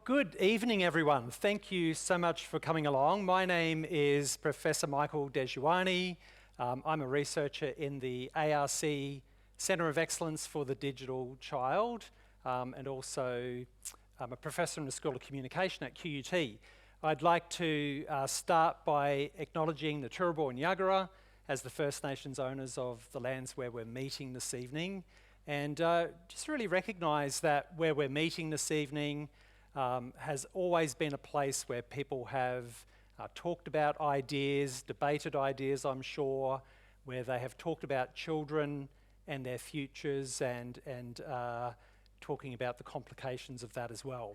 Good evening, everyone. Thank you so much for coming along. My name is Professor Michael Dezuanni. I'm a researcher in the ARC Centre of Excellence for the Digital Child, and also I'm a professor in the School of Communication at QUT. I'd like to start by acknowledging the Turrbal and Yagara as the First Nations owners of the lands where we're meeting this evening, and just really recognise that where we're meeting this evening has always been a place where people have talked about ideas, debated ideas, I'm sure, where they have talked about children and their futures and talking about the complications of that as well.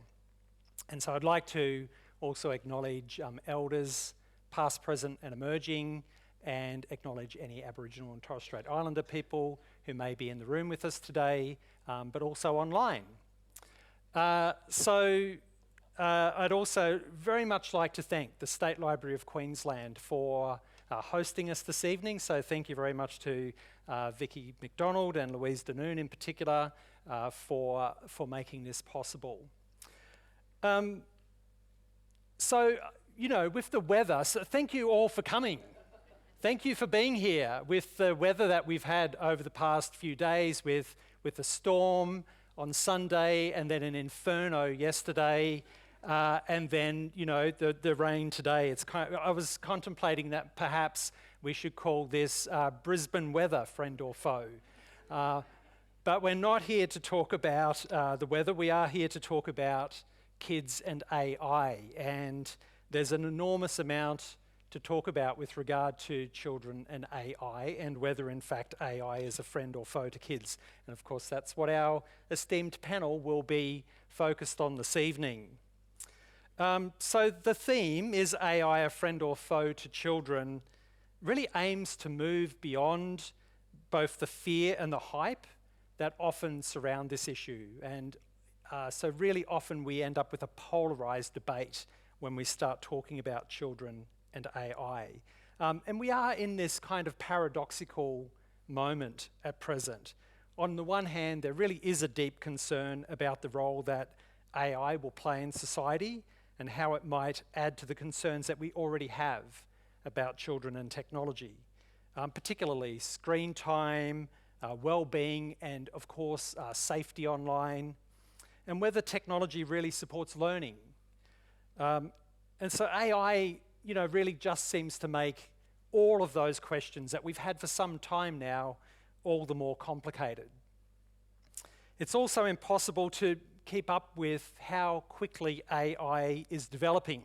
And so I'd like to also acknowledge elders, past, present and emerging, and acknowledge any Aboriginal and Torres Strait Islander people who may be in the room with us today, but also online. I'd also very much like to thank the State Library of Queensland for hosting us this evening. So thank you very much to Vicky McDonald and Louise Danoon in particular for making this possible. With the weather, so thank you all for coming. Thank you for being here with the weather that we've had over the past few days with a storm on Sunday and then an inferno yesterday and then, the rain today. I was contemplating that perhaps we should call this Brisbane weather, friend or foe. But we're not here to talk about the weather. We are here to talk about kids and AI. And there's an enormous amount to talk about with regard to children and AI and whether in fact AI is a friend or foe to kids. And of course that's what our esteemed panel will be focused on this evening. So the theme, is AI a friend or foe to children, really aims to move beyond both the fear and the hype that often surround this issue. And so really often we end up with a polarised debate when we start talking about children and AI. And we are in this kind of paradoxical moment at present. On the one hand, there really is a deep concern about the role that AI will play in society and how it might add to the concerns that we already have about children and technology, particularly screen time, well-being, and of course, safety online, and whether technology really supports learning. And so AI really just seems to make all of those questions that we've had for some time now all the more complicated. It's also impossible to keep up with how quickly AI is developing,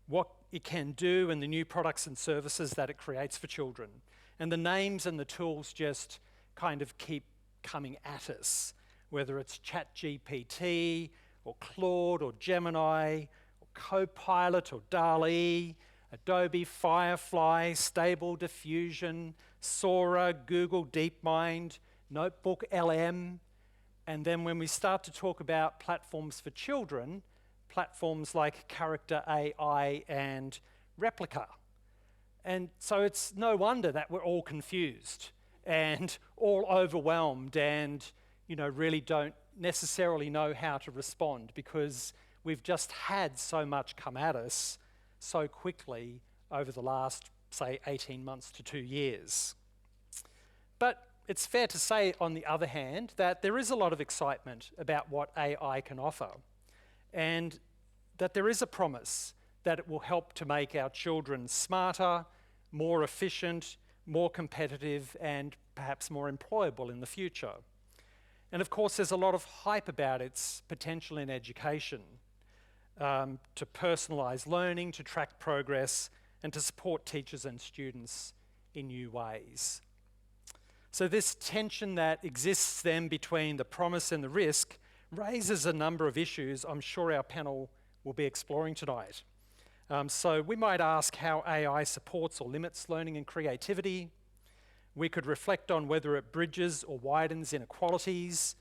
what it can do and the new products and services that it creates for children. And the names and the tools just kind of keep coming at us, whether it's ChatGPT or Claude or Gemini, Copilot or DALL-E, Adobe Firefly, Stable Diffusion, Sora, Google DeepMind, Notebook LM, and then when we start to talk about platforms for children, platforms like Character AI and Replica. And so it's no wonder that we're all confused and all overwhelmed and really don't necessarily know how to respond, because we've just had so much come at us so quickly over the last, say, 18 months to 2 years. But it's fair to say, on the other hand, that there is a lot of excitement about what AI can offer, and that there is a promise that it will help to make our children smarter, more efficient, more competitive, and perhaps more employable in the future. And of course, there's a lot of hype about its potential in education, to personalise learning, to track progress, and to support teachers and students in new ways. So this tension that exists then between the promise and the risk raises a number of issues I'm sure our panel will be exploring tonight. So we might ask how AI supports or limits learning and creativity. We could reflect on whether it bridges or widens inequalities,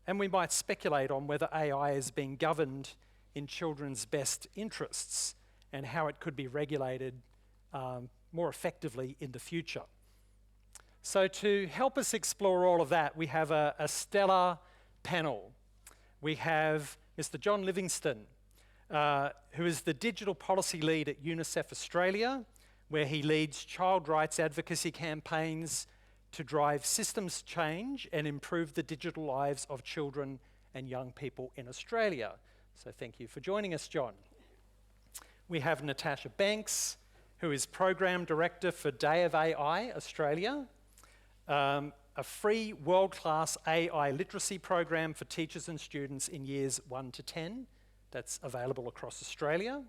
and we might speculate on whether AI is being governed in children's best interests and how it could be regulated more effectively in the future. So to help us explore all of that, we have a stellar panel. We have Mr. John Livingstone, who is the digital policy lead at UNICEF Australia, where he leads child rights advocacy campaigns to drive systems change and improve the digital lives of children and young people in Australia. So thank you for joining us, John. We have Natasha Banks, who is Program Director for Day of AI Australia, a free world-class AI literacy program for teachers and students in years 1 to 10 that's available across Australia.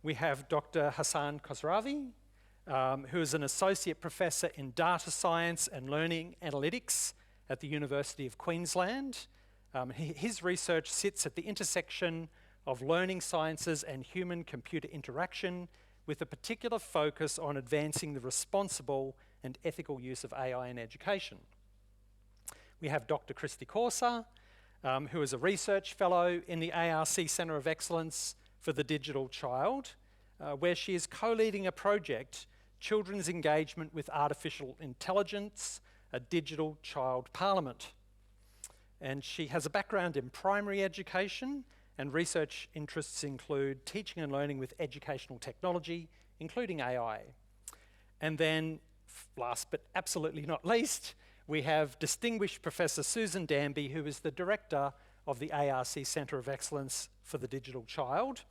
We have Dr. Hassan Khosravi, who is an Associate Professor in Data Science and Learning Analytics at the University of Queensland. His research sits at the intersection of learning sciences and human-computer interaction, with a particular focus on advancing the responsible and ethical use of AI in education. We have Dr. Kristy Corser, who is a research fellow in the ARC Centre of Excellence for the Digital Child, where she is co-leading a project, Children's Engagement with Artificial Intelligence, a Digital Child Parliament. And she has a background in primary education, and research interests include teaching and learning with educational technology, including AI. And then, last but absolutely not least, we have distinguished Professor Susan Danby, who is the Director of the ARC Centre of Excellence for the Digital Child.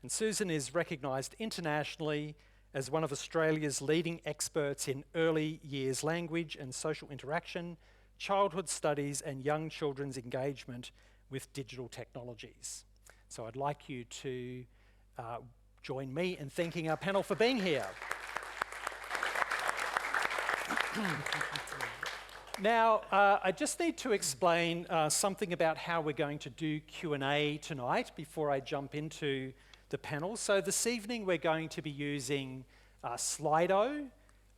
And Susan is recognised internationally as one of Australia's leading experts in early years language and social interaction, childhood studies and young children's engagement with digital technologies. So I'd like you to join me in thanking our panel for being here. Now, I just need to explain something about how we're going to do Q&A tonight before I jump into the panel. So this evening we're going to be using Slido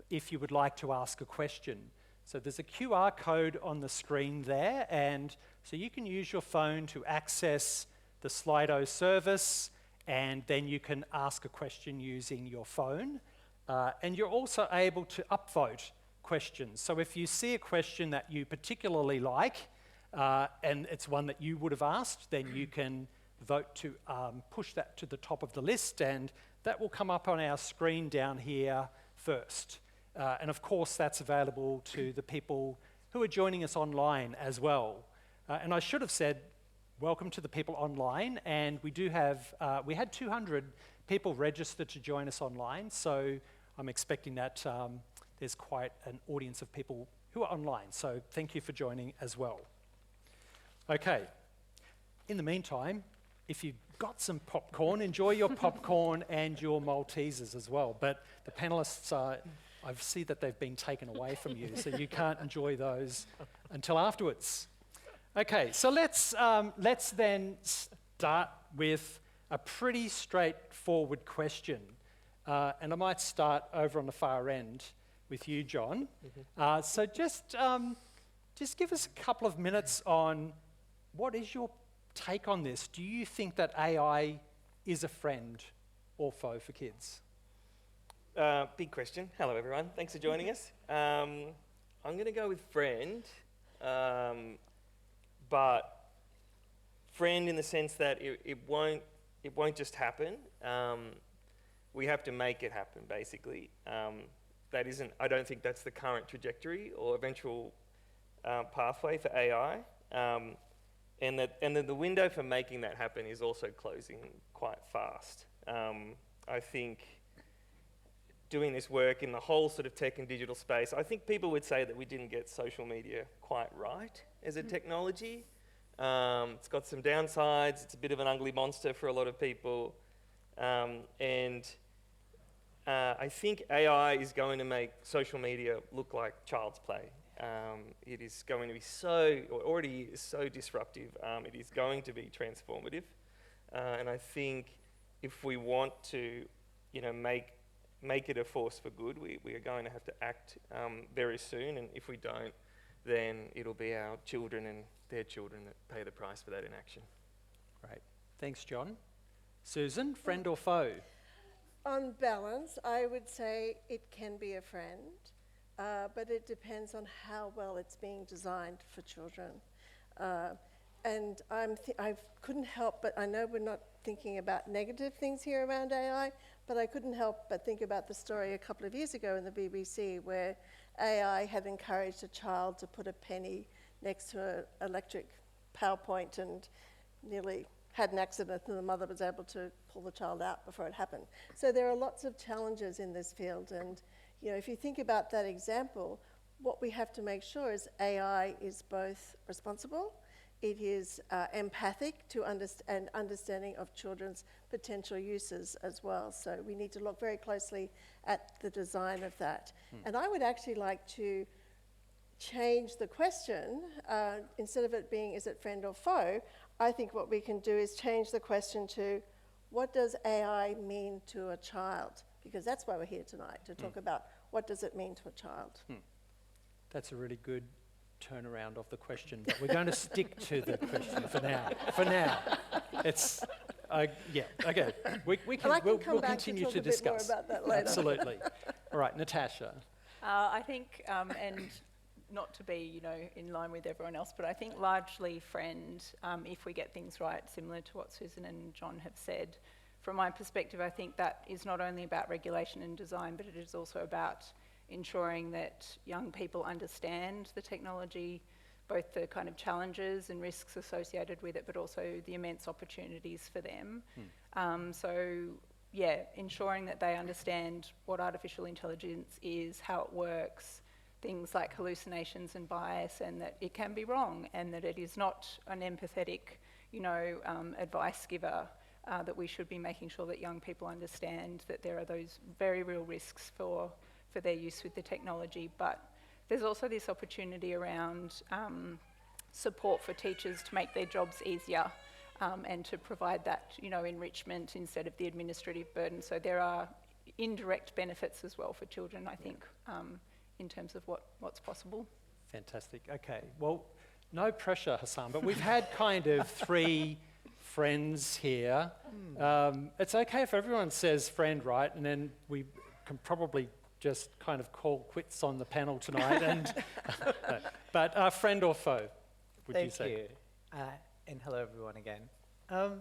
if you would like to ask a question. So there's a QR code on the screen there, and so you can use your phone to access the Slido service, and then you can ask a question using your phone. And you're also able to upvote questions. So if you see a question that you particularly like, and it's one that you would have asked, then you can vote to push that to the top of the list, and that will come up on our screen down here first. And of course, that's available to the people who are joining us online as well. And I should have said, welcome to the people online, and we do have, we had 200 people registered to join us online, so I'm expecting that there's quite an audience of people who are online, so thank you for joining as well. Okay, in the meantime, if you've got some popcorn, enjoy your popcorn and your Maltesers as well, but the panellists, I see that they've been taken away from you, so you can't enjoy those until afterwards. Okay, so let's then start with a pretty straightforward question, and I might start over on the far end with you, John. So just give us a couple of minutes on what is your take on this. Do you think that AI is a friend or foe for kids? Big question. Hello, everyone. Thanks for joining us. I'm going to go with friend, but friend in the sense that it won't just happen. We have to make it happen, basically. I don't think that's the current trajectory or eventual pathway for AI. And then the window for making that happen is also closing quite fast. I think doing this work in the whole sort of tech and digital space, I think people would say that we didn't get social media quite right as a technology. It's got some downsides. It's a bit of an ugly monster for a lot of people. And I think AI is going to make social media look like child's play. It is going to be already is so disruptive. It is going to be transformative. And I think if we want to, make it a force for good, we are going to have to act very soon. And if we don't, then it'll be our children and their children that pay the price for that inaction. Great. Thanks, John. Susan, friend or foe? On balance, I would say it can be a friend, but it depends on how well it's being designed for children. and I couldn't help but, I know we're not thinking about negative things here around AI, but I couldn't help but think about the story a couple of years ago in the BBC where AI had encouraged a child to put a penny next to an electric power point and nearly had an accident, and the mother was able to pull the child out before it happened. So there are lots of challenges in this field, and if you think about that example, what we have to make sure is AI is both responsible, it is empathic to and understanding of children's potential uses as well. So we need to look very closely at the design of that. And I would actually like to change the question. Instead of it being, is it friend or foe, I think what we can do is change the question to, what does AI mean to a child? Because that's why we're here tonight, to talk about what does it mean to a child. That's a really good turnaround of the question, but we're going to stick to the question for now. For now, it's yeah. Okay, we'll continue to discuss. More about that later. Absolutely. All right, Natasha. I think, and not to be, in line with everyone else, but I think largely friend, if we get things right, similar to what Susan and John have said. From my perspective, I think that is not only about regulation and design, but it is also about ensuring that young people understand the technology, both the kind of challenges and risks associated with it, but also the immense opportunities for them. So, yeah, ensuring that they understand what artificial intelligence is, how it works, things like hallucinations and bias, and that it can be wrong, and that it is not an empathetic, advice giver, that we should be making sure that young people understand that there are those very real risks for their use with the technology. But there's also this opportunity around support for teachers to make their jobs easier, and to provide that, enrichment instead of the administrative burden. So there are indirect benefits as well for children, I think, in terms of what's possible. Fantastic. Okay. Well, no pressure, Hassan, but we've had kind of three friends here. It's okay if everyone says friend, right? And then we can probably just kind of call quits on the panel tonight. And but friend or foe, would you say? Thank you. And hello, everyone, again.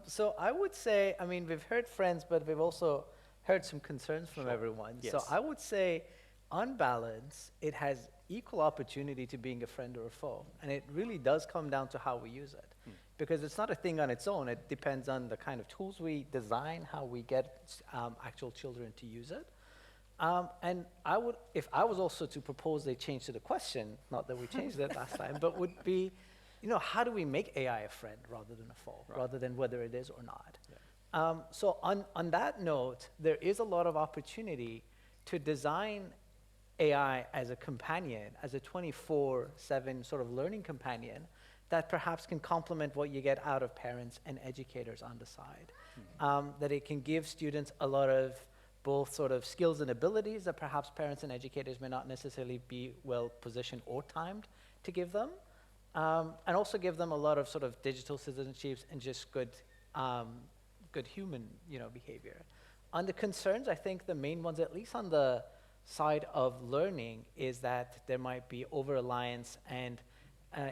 So I would say, we've heard friends, but we've also heard some concerns from everyone. Yes. So I would say, on balance, it has equal opportunity to being a friend or a foe. And it really does come down to how we use it. Because it's not a thing on its own. It depends on the kind of tools we design, how we get actual children to use it. And I would, if I was also to propose a change to the question, not that we changed it last time, but would be, how do we make AI a friend rather than a foe, rather than whether it is or not? Yeah. So on that note, there is a lot of opportunity to design AI as a companion, as a 24/7 sort of learning companion that perhaps can complement what you get out of parents and educators on the side. That it can give students a lot of both sort of skills and abilities that perhaps parents and educators may not necessarily be well positioned or timed to give them. And also give them a lot of sort of digital citizenships and just good human, behavior. On the concerns, I think the main ones, at least on the side of learning, is that there might be over-reliance and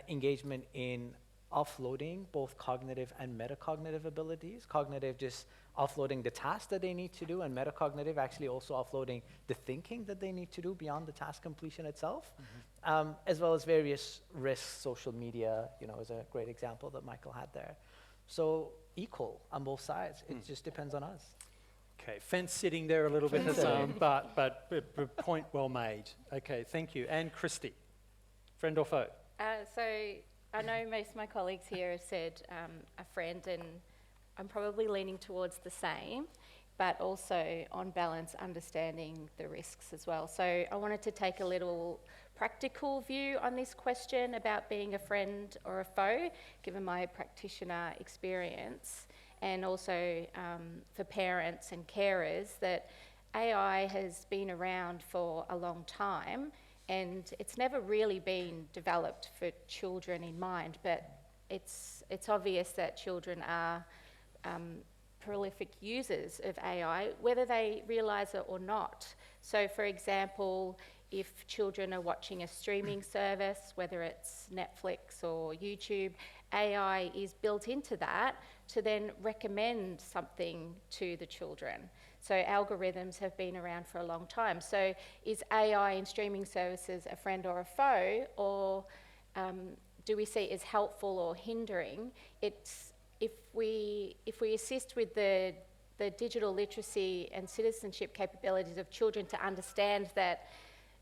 engagement in offloading both cognitive and metacognitive abilities. Cognitive just offloading the tasks that they need to do, and metacognitive actually also offloading the thinking that they need to do beyond the task completion itself, as well as various risks. Social media, is a great example that Michael had there. So equal on both sides. It just depends on us. Okay, fence sitting there a little bit, Hassan, but point well made. Okay, thank you. And Kristy, friend or foe? So I know most of my colleagues here have said a friend, and I'm probably leaning towards the same, but also on balance understanding the risks as well. So I wanted to take a little practical view on this question about being a friend or a foe, given my practitioner experience, and also for parents and carers, that AI has been around for a long time, and it's never really been developed for children in mind, but it's obvious that children are prolific users of AI, whether they realise it or not. So, for example, if children are watching a streaming service, whether it's Netflix or YouTube, AI is built into that to then recommend something to the children. So algorithms have been around for a long time. So is AI in streaming services a friend or a foe, or do we see it as helpful or hindering? It's if we assist with the digital literacy and citizenship capabilities of children to understand that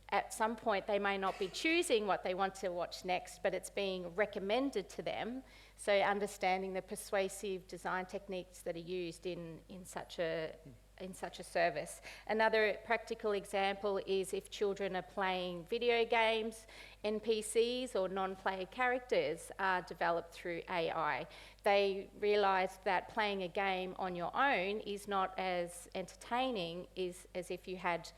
at some point they may not be choosing what they want to watch next, but it's being recommended to them. So understanding the persuasive design techniques that are used in such a service. Another practical example is if children are playing video games, NPCs or non-player characters are developed through AI. They realise that playing a game on your own is not as entertaining as if you had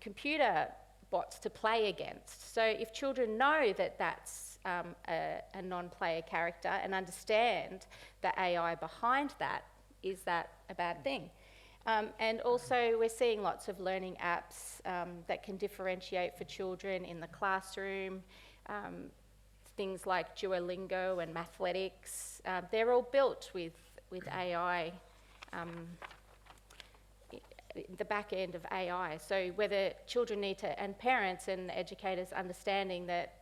computer bots to play against. So if children know that that's a non-player character and understand the AI behind that, is that a bad thing? And also we're seeing lots of learning apps that can differentiate for children in the classroom, things like Duolingo and Mathletics. They're all built with AI, the back end of AI. So whether children need to, and parents and educators understanding that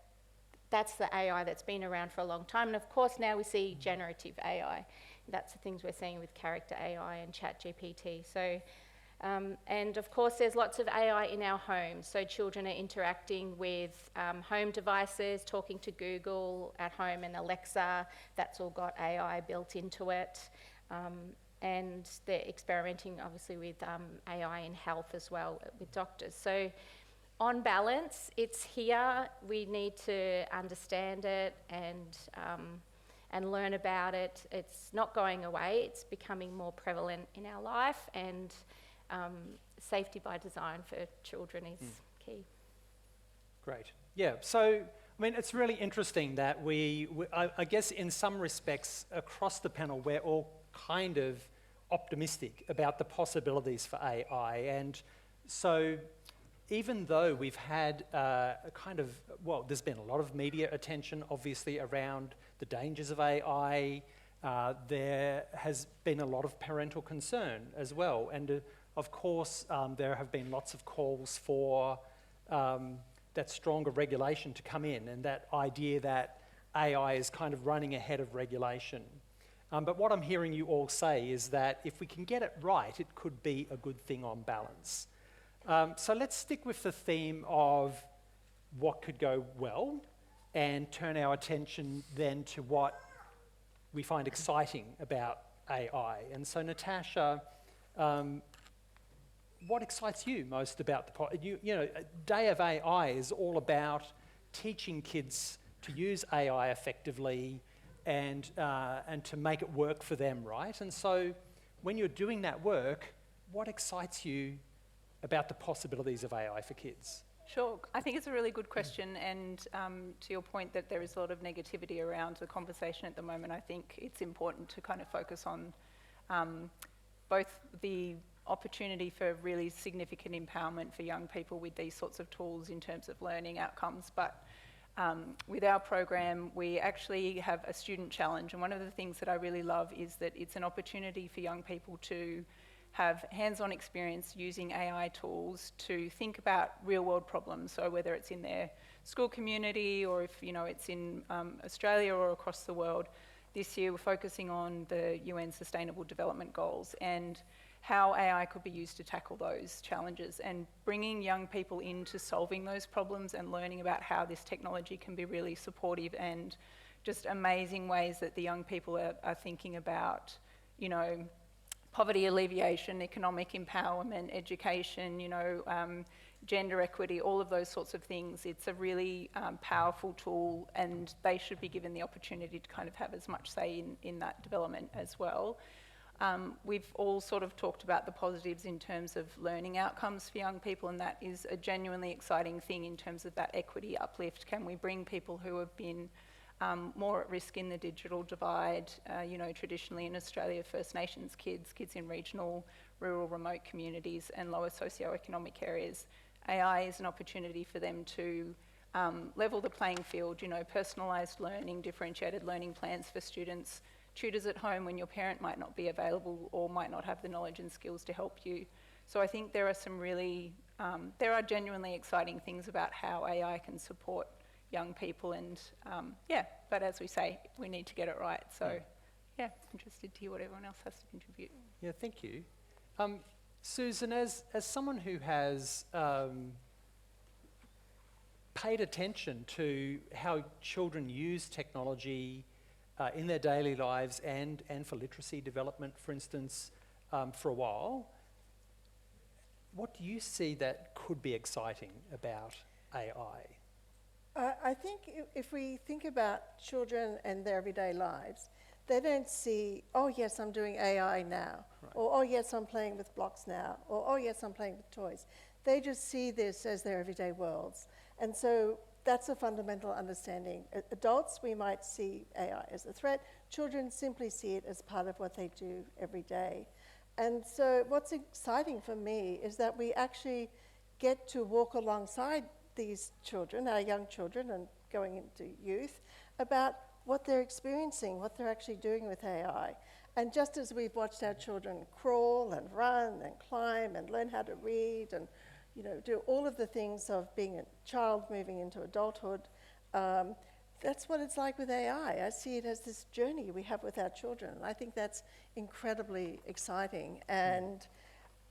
that's the AI that's been around for a long time. And of course now we see generative AI. That's the things we're seeing with character AI and ChatGPT. So, and of course there's lots of AI in our homes. So children are interacting with home devices, talking to Google at home and Alexa. That's all got AI built into it. And they're experimenting obviously with AI in health as well with doctors. So on balance, it's here. We need to understand it and learn about it. It's not going away. It's becoming more prevalent in our life, and safety by design for children is key. Great. Yeah, so, I mean, it's really interesting that I guess in some respects across the panel, we're all kind of optimistic about the possibilities for AI. And so even though we've had there's been a lot of media attention, obviously, around the dangers of AI, there has been a lot of parental concern as well. And of course, there have been lots of calls for that stronger regulation to come in, and that idea that AI is kind of running ahead of regulation. But what I'm hearing you all say is that if we can get it right, it could be a good thing on balance. So let's stick with the theme of what could go well and turn our attention then to what we find exciting about AI. And so Natasha, what excites you most about Day of AI is all about teaching kids to use AI effectively and to make it work for them, right? And so when you're doing that work, what excites you about the possibilities of AI for kids? Sure. I think it's a really good question, and to your point that there is a lot of negativity around the conversation at the moment, I think it's important to kind of focus on both the opportunity for really significant empowerment for young people with these sorts of tools in terms of learning outcomes, but with our program, we actually have a student challenge, and one of the things that I really love is that it's an opportunity for young people to have hands-on experience using AI tools to think about real-world problems. So whether it's in their school community or if it's in Australia or across the world. This year we're focusing on the UN Sustainable Development Goals and how AI could be used to tackle those challenges, and bringing young people into solving those problems and learning about how this technology can be really supportive, and just amazing ways that the young people are thinking about, poverty alleviation, economic empowerment, education, gender equity, all of those sorts of things. It's a really powerful tool, and they should be given the opportunity to kind of have as much say in that development as well. We've all sort of talked about the positives in terms of learning outcomes for young people, and that is a genuinely exciting thing in terms of that equity uplift. Can we bring people who have been more at risk in the digital divide, traditionally in Australia, First Nations kids in regional, rural, remote communities and lower socioeconomic areas. AI is an opportunity for them to level the playing field, you know, personalised learning, differentiated learning plans for students, tutors at home when your parent might not be available or might not have the knowledge and skills to help you. So I think there are some really, there are genuinely exciting things about how AI can support young people, and but as we say, we need to get it right. So interested to hear what everyone else has to contribute. Yeah, thank you. Susan, as someone who has paid attention to how children use technology in their daily lives and for literacy development, for instance, for a while, what do you see that could be exciting about AI? I think if we think about children and their everyday lives, they don't see, oh yes, I'm doing AI now, Right. or oh yes, I'm playing with blocks now, or oh yes, I'm playing with toys. They just see this as their everyday worlds. And so that's a fundamental understanding. Adults, we might see AI as a threat. Children simply see it as part of what they do every day. And so what's exciting for me is that we actually get to walk alongside these children, our young children and going into youth, about what they're experiencing, what they're actually doing with AI. And just as we've watched our children crawl and run and climb and learn how to read and do all of the things of being a child moving into adulthood, that's what it's like with AI. I see it as this journey we have with our children. And I think that's incredibly exciting. And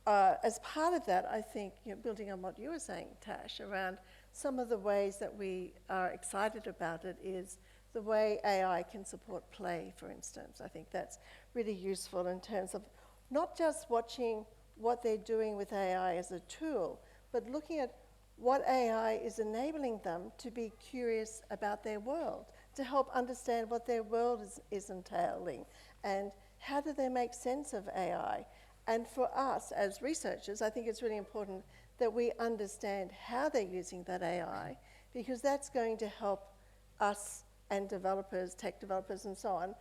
as part of that, I think, building on what you were saying, Tash, around some of the ways that we are excited about it is the way AI can support play, for instance. I think that's really useful in terms of not just watching what they're doing with AI as a tool, but looking at what AI is enabling them to be curious about their world, to help understand what their world is entailing, and how do they make sense of AI. And for us as researchers, I think it's really important that we understand how they're using that AI, because that's going to help us and developers, tech developers and so on,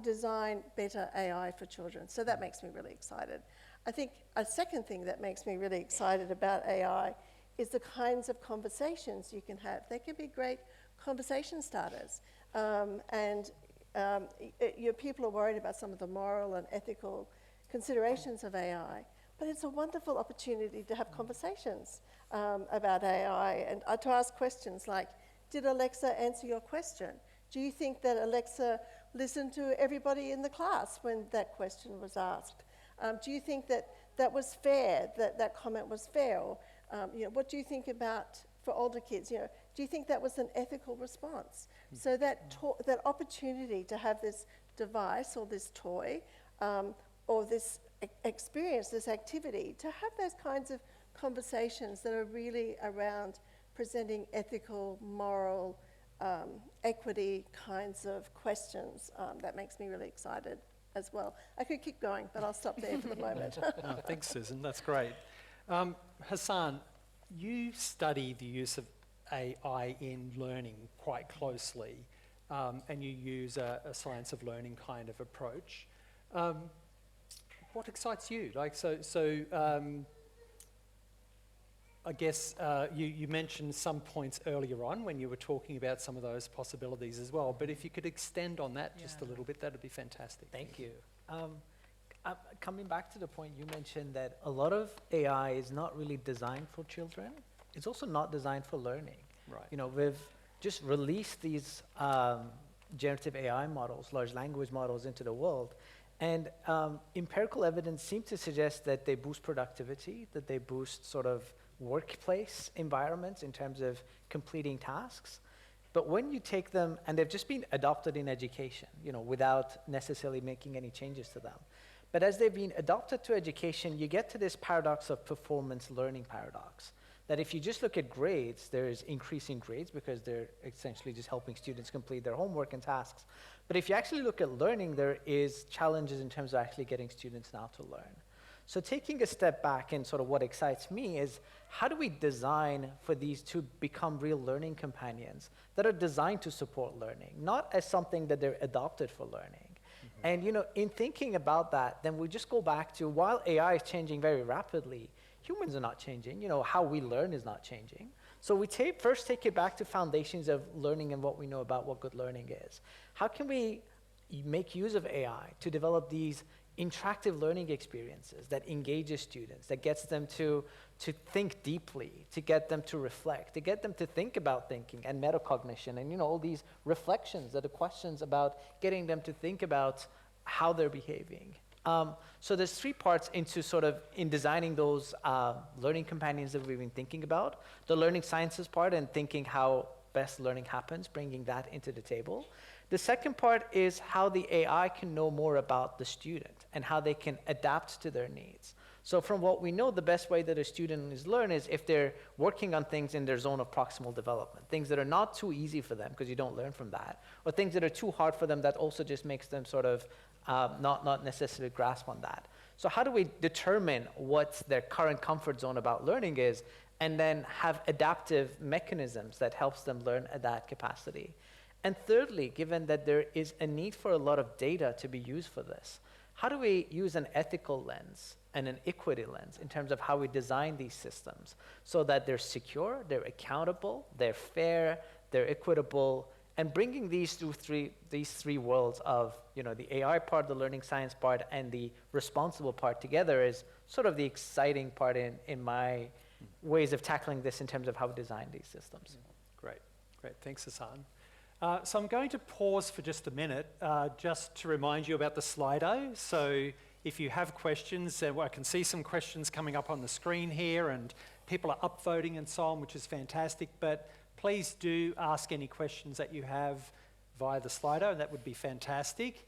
design better AI for children. So that makes me really excited. I think a second thing that makes me really excited about AI is the kinds of conversations you can have. They can be great conversation starters. People are worried about some of the moral and ethical considerations of AI, but it's a wonderful opportunity to have conversations about AI and to ask questions like, did Alexa answer your question? Do you think that Alexa listened to everybody in the class when that question was asked? Do you think that that was fair, that comment was fair? Or, what do you think about, for older kids, do you think that was an ethical response? So that opportunity to have this device or this toy or this experience, this activity, to have those kinds of conversations that are really around presenting ethical, moral, equity kinds of questions, that makes me really excited as well. I could keep going, but I'll stop there for the moment. Oh, thanks, Susan. That's great. Hassan, you study the use of AI in learning quite closely, and you use a science of learning kind of approach. What excites you? I guess you mentioned some points earlier on when you were talking about some of those possibilities as well, but if you could extend on that just a little bit, that'd be fantastic. Thank you. Coming back to the point you mentioned that a lot of AI is not really designed for children. It's also not designed for learning. Right. We've just released these generative AI models, large language models into the world, and empirical evidence seems to suggest that they boost productivity, that they boost sort of workplace environments in terms of completing tasks. But when you take them, and they've just been adopted in education, without necessarily making any changes to them. But as they've been adopted to education, you get to this paradox of performance learning paradox. That if you just look at grades, there's increasing grades because they're essentially just helping students complete their homework and tasks. But if you actually look at learning, there is challenges in terms of actually getting students now to learn. So taking a step back, and sort of what excites me is, how do we design for these to become real learning companions that are designed to support learning, not as something that they're adopted for learning? And in thinking about that, then we just go back to, while AI is changing very rapidly, humans are not changing. How we learn is not changing. So we first take it back to foundations of learning and what we know about what good learning is. How can we make use of AI to develop these interactive learning experiences that engages students, that gets them to think deeply, to get them to reflect, to get them to think about thinking and metacognition and all these reflections that are questions about getting them to think about how they're behaving. So there's 3 parts into in designing those learning companions that we've been thinking about. The learning sciences part and thinking how best learning happens, bringing that into the table. The second part is how the AI can know more about the student and how they can adapt to their needs. So from what we know, the best way that a student is learn is if they're working on things in their zone of proximal development, things that are not too easy for them because you don't learn from that, or things that are too hard for them that also just makes them not necessarily grasp on that. So how do we determine what their current comfort zone about learning is and then have adaptive mechanisms that helps them learn at that capacity? And thirdly, given that there is a need for a lot of data to be used for this, how do we use an ethical lens and an equity lens in terms of how we design these systems so that they're secure, they're accountable, they're fair, they're equitable, and bringing these three worlds of the AI part, the learning science part, and the responsible part together is sort of the exciting part in my ways of tackling this in terms of how we design these systems. Great. Thanks, Hassan. So I'm going to pause for just a minute just to remind you about the Slido. So if you have questions, I can see some questions coming up on the screen here and people are upvoting and so on, which is fantastic. But please do ask any questions that you have via the Slido, and that would be fantastic.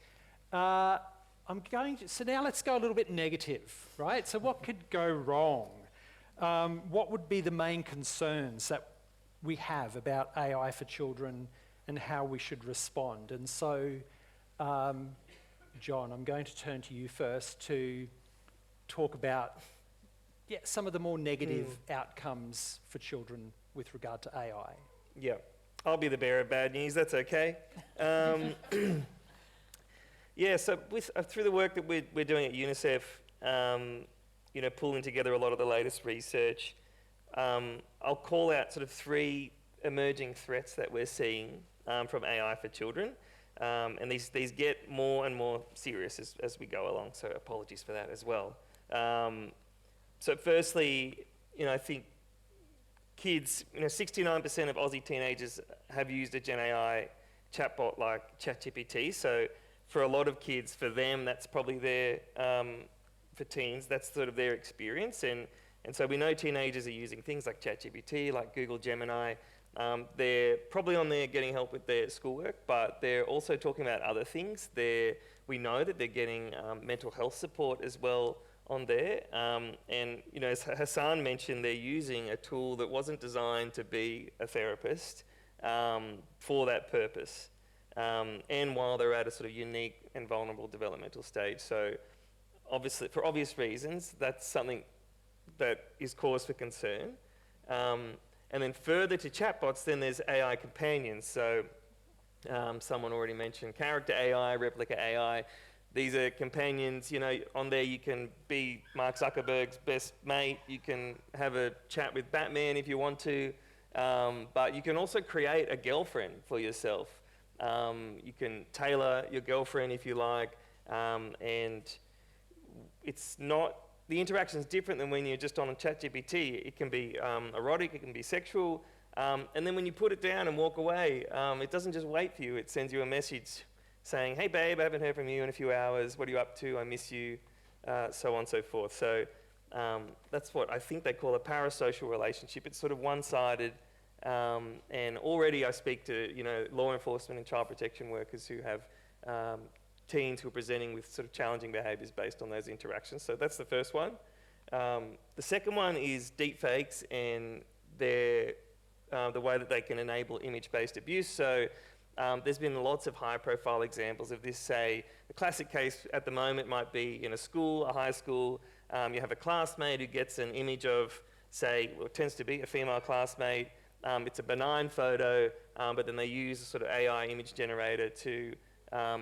So now let's go a little bit negative, right? So what could go wrong? What would be the main concerns that we have about AI for children and how we should respond? And so, John, I'm going to turn to you first to talk about some of the more negative outcomes for children with regard to AI. Yeah, I'll be the bearer of bad news, that's okay. So through the work that we're doing at UNICEF, pulling together a lot of the latest research, I'll call out 3 emerging threats that we're seeing from AI for children. And these get more and more serious as we go along, so apologies for that as well. So firstly, I think kids, 69% of Aussie teenagers have used a Gen AI chatbot like ChatGPT. So for a lot of kids, for them, that's probably for teens, that's sort of their experience. And so we know teenagers are using things like ChatGPT, like Google Gemini. They're probably on there getting help with their schoolwork, but they're also talking about other things. We know that they're getting mental health support as well on there. And as Hassan mentioned, they're using a tool that wasn't designed to be a therapist for that purpose. And while they're at a sort of unique and vulnerable developmental stage. So obviously, for obvious reasons, that's something that is cause for concern. And then further to chatbots, then there's AI companions. So someone already mentioned character AI, replica AI. These are companions, on there you can be Mark Zuckerberg's best mate. You can have a chat with Batman if you want to. But you can also create a girlfriend for yourself. You can tailor your girlfriend if you like. And it's not, the interaction is different than when you're just on a ChatGPT. It can be erotic, it can be sexual. And then when you put it down and walk away, it doesn't just wait for you. It sends you a message saying, hey babe, I haven't heard from you in a few hours. What are you up to? I miss you, so on and so forth. So that's what I think they call a parasocial relationship. It's sort of one-sided. And already I speak to law enforcement and child protection workers who have teens who are presenting with sort of challenging behaviours based on those interactions. So that's the first one. The second one is deepfakes and the way that they can enable image-based abuse. So there's been lots of high-profile examples of this. Say, the classic case at the moment might be in a school, a high school. You have a classmate who gets an image of, say, well, it tends to be a female classmate. It's a benign photo, but then they use a sort of AI image generator to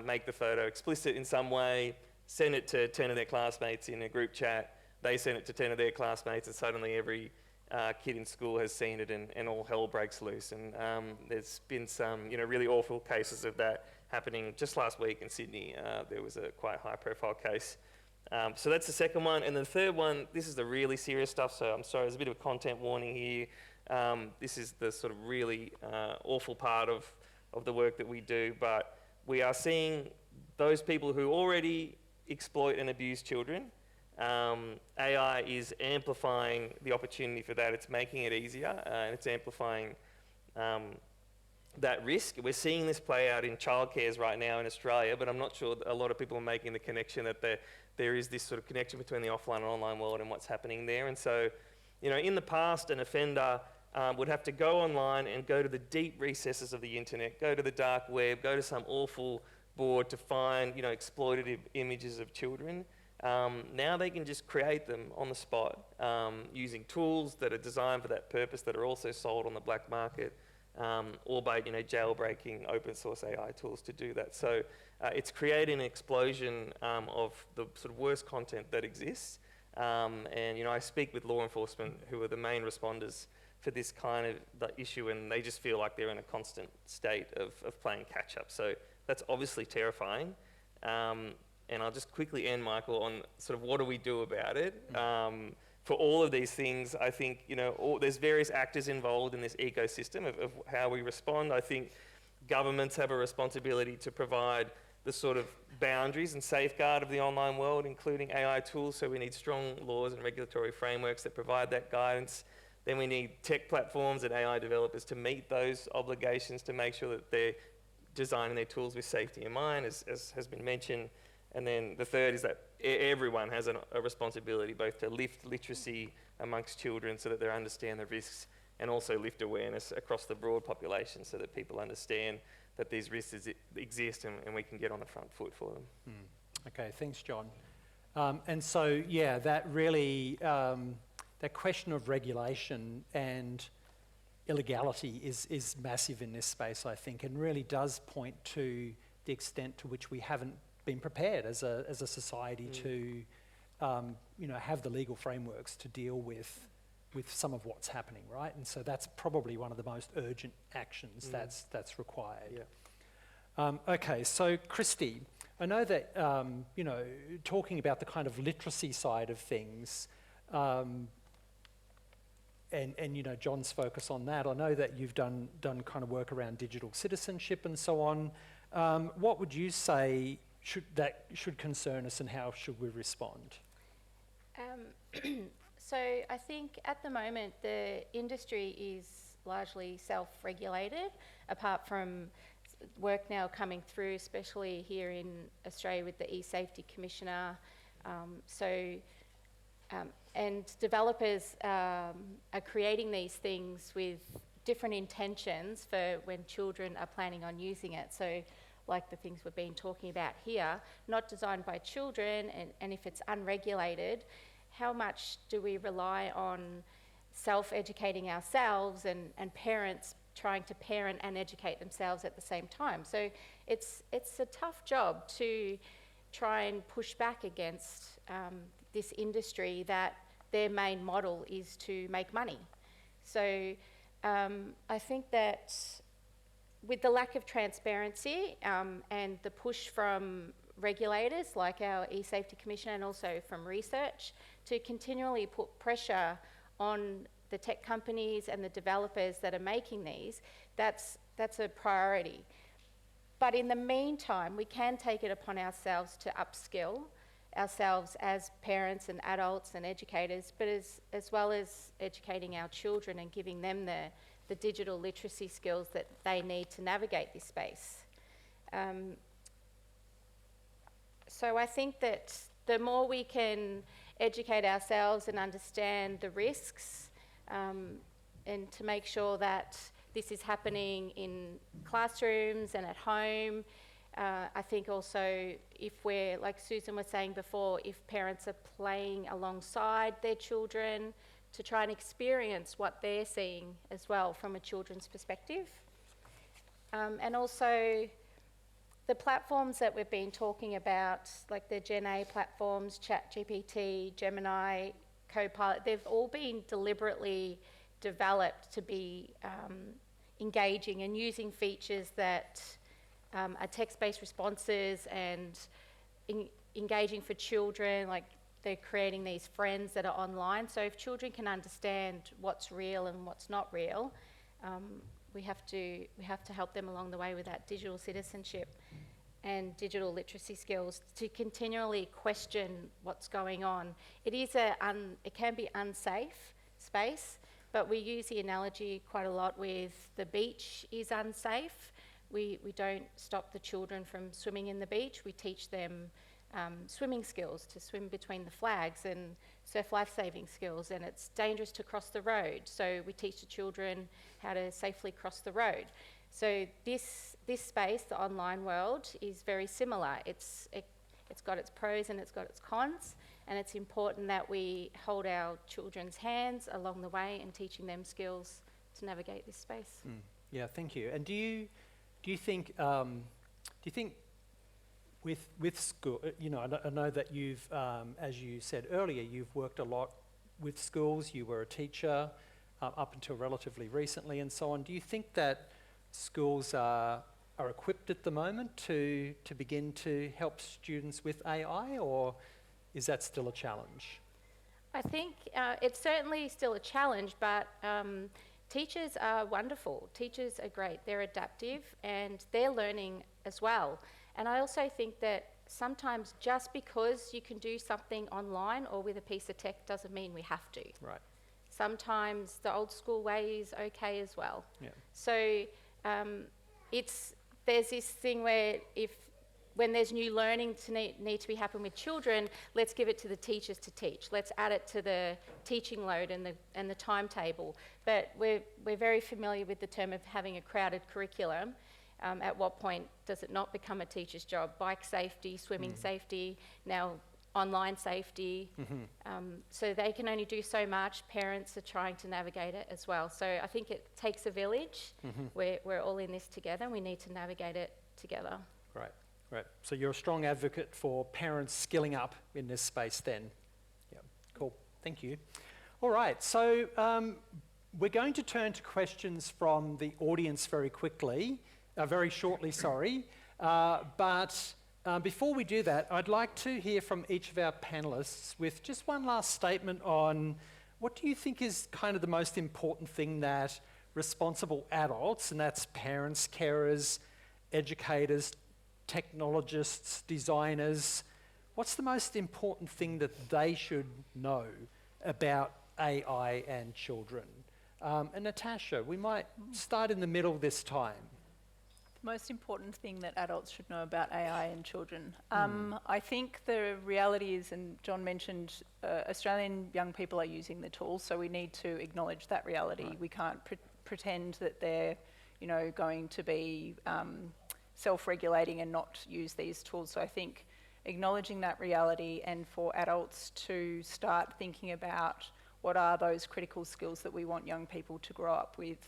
make the photo explicit in some way, send it to 10 of their classmates in a group chat. They send it to 10 of their classmates, and suddenly every kid in school has seen it and all hell breaks loose. And there's been some, really awful cases of that happening just last week in Sydney. There was a quite high-profile case. So that's the second one. And the third one, this is the really serious stuff, so I'm sorry, there's a bit of a content warning here. This is the sort of really awful part of the work that we do, but we are seeing those people who already exploit and abuse children. AI is amplifying the opportunity for that. It's making it easier, and it's amplifying that risk. We're seeing this play out in childcares right now in Australia, but I'm not sure a lot of people are making the connection that there is this sort of connection between the offline and online world and what's happening there. And so, in the past, an offender would have to go online and go to the deep recesses of the internet, go to the dark web, go to some awful board to find, exploitative images of children. Now they can just create them on the spot using tools that are designed for that purpose, that are also sold on the black market, or by jailbreaking open source AI tools to do that. So it's creating an explosion of the sort of worst content that exists. And I speak with law enforcement, who are the main responders for this kind of issue, and they just feel like they're in a constant state of playing catch up. So that's obviously terrifying. And I'll just quickly end, Michael, on sort of what do we do about it. For all of these things, I think, there's various actors involved in this ecosystem of how we respond. I think governments have a responsibility to provide the sort of boundaries and safeguard of the online world, including AI tools. So we need strong laws and regulatory frameworks that provide that guidance. Then we need tech platforms and AI developers to meet those obligations, to make sure that they're designing their tools with safety in mind, as has been mentioned. And then the third is that everyone has a responsibility both to lift literacy amongst children so that they understand the risks, and also lift awareness across the broad population so that people understand that these risks exist and we can get on the front foot for them. Okay, thanks, John. And so, that really, that question of regulation and illegality is massive in this space, I think, and really does point to the extent to which we haven't been prepared as a society to have the legal frameworks to deal with some of what's happening, right? And so that's probably one of the most urgent actions that's required. Yeah. Okay, so Kristy, I know that talking about the kind of literacy side of things, and John's focus on that, I know that you've done kind of work around digital citizenship and so on. What would you say should concern us, and how should we respond? So I think at the moment the industry is largely self-regulated, apart from work now coming through, especially here in Australia with the e-Safety Commissioner. And developers are creating these things with different intentions for when children are planning on using it. So like the things we've been talking about here, not designed by children, and if it's unregulated, how much do we rely on self-educating ourselves and parents trying to parent and educate themselves at the same time? So it's a tough job to try and push back against this industry that their main model is to make money. So I think that with the lack of transparency and the push from regulators like our e-Safety Commissioner, and also from research, to continually put pressure on the tech companies and the developers that are making these, that's a priority. But in the meantime, we can take it upon ourselves to upskill ourselves as parents and adults and educators, but as well as educating our children and giving them the digital literacy skills that they need to navigate this space. So I think that the more we can educate ourselves and understand the risks, and to make sure that this is happening in classrooms and at home. I think also if we're, like Susan was saying before, if parents are playing alongside their children to try and experience what they're seeing as well from a children's perspective. And also the platforms that we've been talking about, like the Gen A platforms, ChatGPT, Gemini, Copilot, they've all been deliberately developed to be engaging and using features that are text-based responses and engaging for children, like they're creating these friends that are online. So if children can understand what's real and what's not real, we have to help them along the way with that digital citizenship and digital literacy skills to continually question what's going on. It can be unsafe space, but we use the analogy quite a lot with the beach is unsafe. We don't stop the children from swimming in the beach. We teach them swimming skills, to swim between the flags, and surf life-saving skills, and it's dangerous to cross the road. So we teach the children how to safely cross the road. So this space, the online world, is very similar. It's got its pros and it's got its cons, and it's important that we hold our children's hands along the way and teaching them skills to navigate this space. Yeah, thank you. And do you think with school, I know that you've, as you said earlier, you've worked a lot with schools. You were a teacher up until relatively recently, and so on. Do you think that schools are equipped at the moment to begin to help students with AI, or is that still a challenge? I think it's certainly still a challenge, but teachers are wonderful. Teachers are great. They're adaptive and they're learning as well. And I also think that sometimes just because you can do something online or with a piece of tech doesn't mean we have to. Right. Sometimes the old school way is okay as well. Yeah. So there's this thing where when there's new learning to need to be happen with children, let's give it to the teachers to teach. Let's add it to the teaching load and the timetable. But we're very familiar with the term of having a crowded curriculum. At what point does it not become a teacher's job? Bike safety, swimming safety, now online safety. So they can only do so much. Parents are trying to navigate it as well. So I think it takes a village. We're all in this together, and we need to navigate it together. Right. So you're a strong advocate for parents skilling up in this space then? Yeah, cool. Thank you. All right, so we're going to turn to questions from the audience very shortly, sorry. But before we do that, I'd like to hear from each of our panelists with just one last statement on what do you think is kind of the most important thing that responsible adults, and that's parents, carers, educators, technologists, designers, what's the most important thing that they should know about AI and children? And Natasha, we might start in the middle this time. The most important thing that adults should know about AI and children. I think the reality is, and John mentioned, Australian young people are using the tools, so we need to acknowledge that reality. Right. We can't pretend that they're, going to be self-regulating and not use these tools. So I think acknowledging that reality, and for adults to start thinking about what are those critical skills that we want young people to grow up with,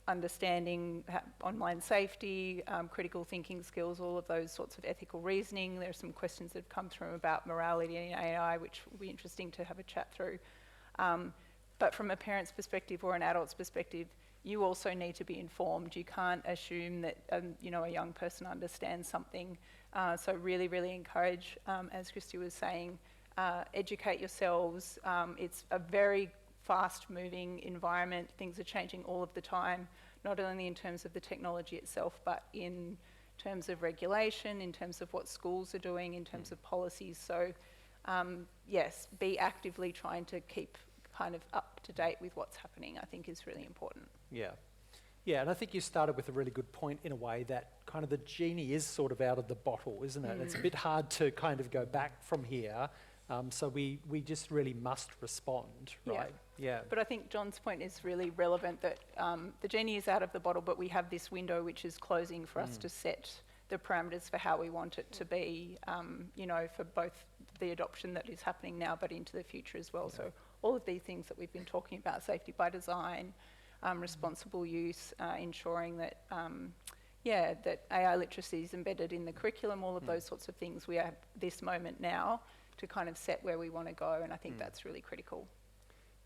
understanding online safety, critical thinking skills, all of those sorts of ethical reasoning. There are some questions that have come through about morality in AI, which will be interesting to have a chat through. But from a parent's perspective or an adult's perspective, you also need to be informed. You can't assume that a young person understands something. So really, really encourage, as Kristy was saying, educate yourselves. It's a very fast-moving environment. Things are changing all of the time, not only in terms of the technology itself, but in terms of regulation, in terms of what schools are doing, in terms of policies. So yes, be actively trying to keep kind of up to date with what's happening, I think is really important. Yeah, and I think you started with a really good point in a way that kind of the genie is sort of out of the bottle, isn't it? It's a bit hard to kind of go back from here. So we just really must respond, right? Yeah. But I think John's point is really relevant, that the genie is out of the bottle, but we have this window which is closing for us to set the parameters for how we want it to be, for both the adoption that is happening now, but into the future as well. So all of these things that we've been talking about, safety by design, responsible use, ensuring that, that AI literacy is embedded in the curriculum, all of those sorts of things we are at this moment now to kind of set where we want to go, and I think that's really critical.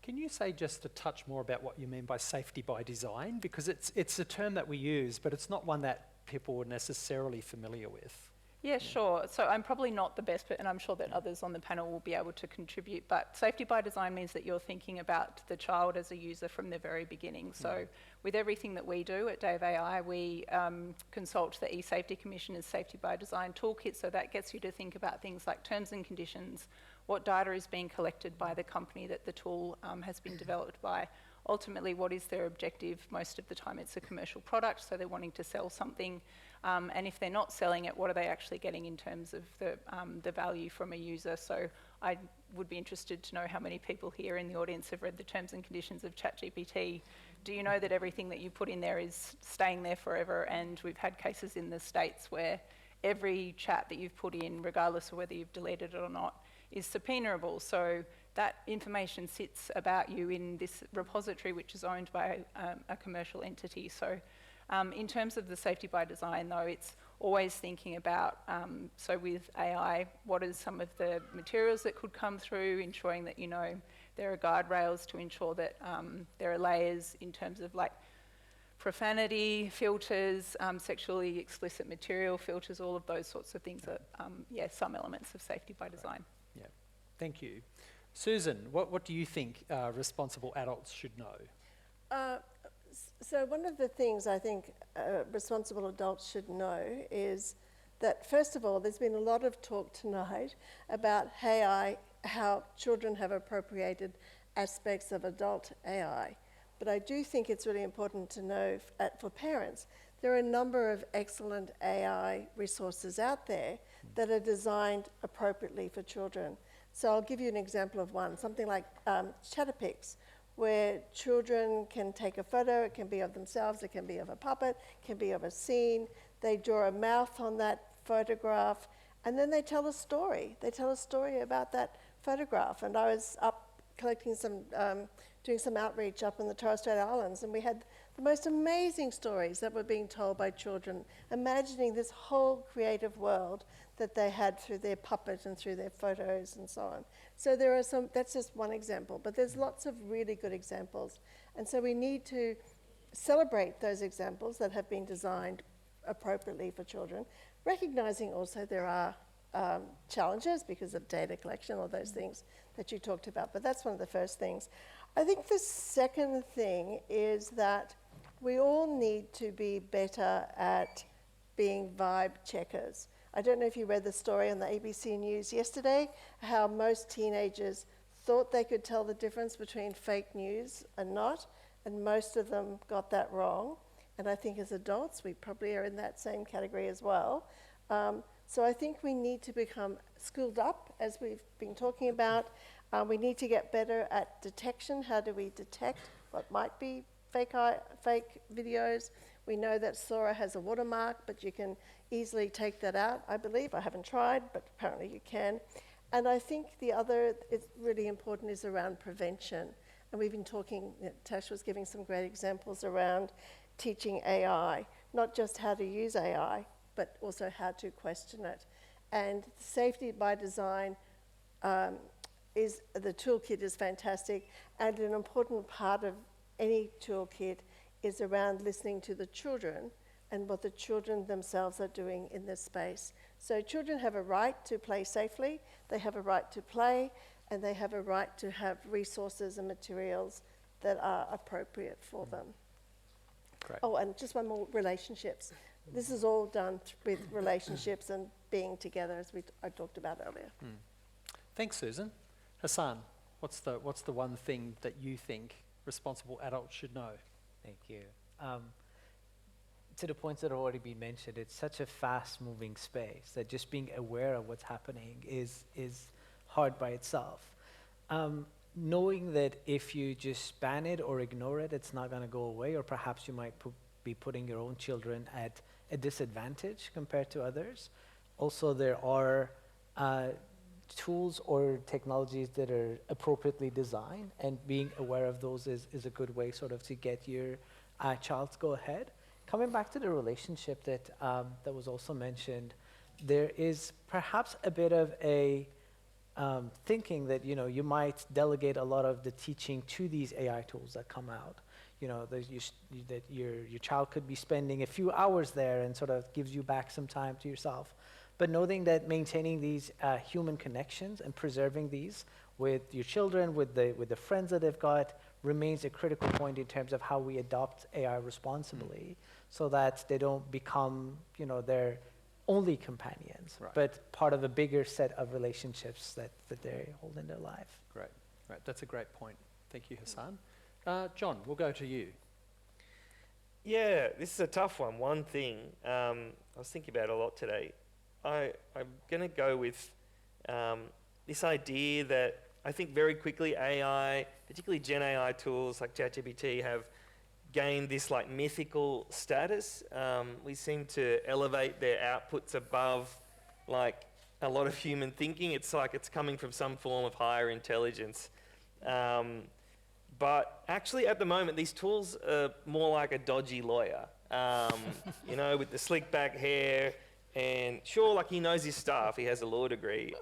Can you say just a touch more about what you mean by safety by design? Because it's a term that we use, but it's not one that people are necessarily familiar with. Yeah, sure. So I'm probably not the best, and I'm sure that others on the panel will be able to contribute, but safety by design means that you're thinking about the child as a user from the very beginning. So with everything that we do at Dave AI, we consult the eSafety Commissioner's Safety by Design toolkit, so that gets you to think about things like terms and conditions, what data is being collected by the company that the tool has been developed by. Ultimately, what is their objective? Most of the time it's a commercial product, so they're wanting to sell something. And if they're not selling it, what are they actually getting in terms of the value from a user? So I would be interested to know how many people here in the audience have read the terms and conditions of ChatGPT. Do you know that everything that you put in there is staying there forever? And we've had cases in the States where every chat that you've put in, regardless of whether you've deleted it or not, is subpoenable. So that information sits about you in this repository, which is owned by a commercial entity. So in terms of the safety by design, though, it's always thinking about, so with AI, what are some of the materials that could come through, ensuring that, there are guardrails to ensure that there are layers in terms of like profanity filters, sexually explicit material filters, all of those sorts of things are, some elements of safety by design. Yeah, thank you. Susan, what do you think responsible adults should know? So one of the things I think responsible adults should know is that, first of all, there's been a lot of talk tonight about how children have appropriated aspects of adult AI. But I do think it's really important to know for parents, there are a number of excellent AI resources out there that are designed appropriately for children. So I'll give you an example of one, something like Chatterpix, where children can take a photo. It can be of themselves, it can be of a puppet, it can be of a scene. They draw a mouth on that photograph, and then they tell a story. They tell a story about that photograph. And I was up collecting doing some outreach up in the Torres Strait Islands, and we had the most amazing stories that were being told by children, imagining this whole creative world that they had through their puppet and through their photos and so on. So there are that's just one example, but there's lots of really good examples. And so we need to celebrate those examples that have been designed appropriately for children, recognizing also there are challenges because of data collection, all those things that you talked about, but that's one of the first things. I think the second thing is that we all need to be better at being vibe checkers. I don't know if you read the story on the ABC News yesterday, how most teenagers thought they could tell the difference between fake news and not, and most of them got that wrong. And I think as adults, we probably are in that same category as well. So I think we need to become schooled up, as we've been talking about. We need to get better at detection. How do we detect what might be fake videos? We know that Sora has a watermark, but you can easily take that out, I believe. I haven't tried, but apparently you can. And I think the other is really important is around prevention. And we've been talking, Natasha was giving some great examples around teaching AI, not just how to use AI, but also how to question it. And safety by design the toolkit is fantastic, and an important part of any toolkit is around listening to the children and what the children themselves are doing in this space. So children have a right to play safely, they have a right to play, and they have a right to have resources and materials that are appropriate for them. Great. Oh, and just one more, relationships. This is all done with relationships and being together, as I talked about earlier. Thanks, Susan. Hassan, what's the one thing that you think responsible adults should know? Thank you. To the points that have already been mentioned, it's such a fast-moving space that just being aware of what's happening is hard by itself. Knowing that if you just ban it or ignore it, it's not going to go away, or perhaps you might be putting your own children at a disadvantage compared to others. Also, there are tools or technologies that are appropriately designed, and being aware of those is a good way sort of to get your child to go ahead. Coming back to the relationship that was also mentioned, there is perhaps a bit of a thinking that, you know, you might delegate a lot of the teaching to these AI tools that come out. You know, that your child could be spending a few hours there and sort of gives you back some time to yourself. But knowing that maintaining these human connections and preserving these with your children, with the friends that they've got, remains a critical point in terms of how we adopt AI responsibly, so that they don't become, you know, their only companions, Right. but part of a bigger set of relationships that they hold in their life. Great. Right. That's a great point. Thank you, Hassan. John, we'll go to you. Yeah, this is a tough one. One thing I was thinking about a lot today. I'm going to go with this idea that I think very quickly AI, particularly Gen AI tools like ChatGPT, have gained this like mythical status. We seem to elevate their outputs above like a lot of human thinking. It's like it's coming from some form of higher intelligence. But actually at the moment, these tools are more like a dodgy lawyer, you know, with the slick back hair, and sure, like he knows his stuff, he has a law degree,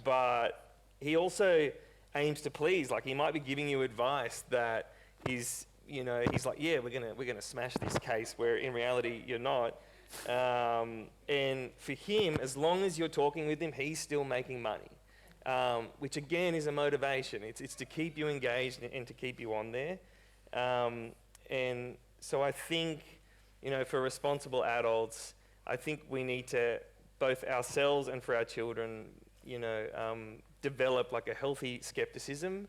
but he also aims to please. Like he might be giving you advice that is, you know, he's like, yeah, we're gonna smash this case, where in reality you're not. And for him, as long as you're talking with him, he's still making money, which again is a motivation. It's to keep you engaged and to keep you on there. And so I think, you know, for responsible adults, I think we need to, both ourselves and for our children, you know, develop like a healthy skepticism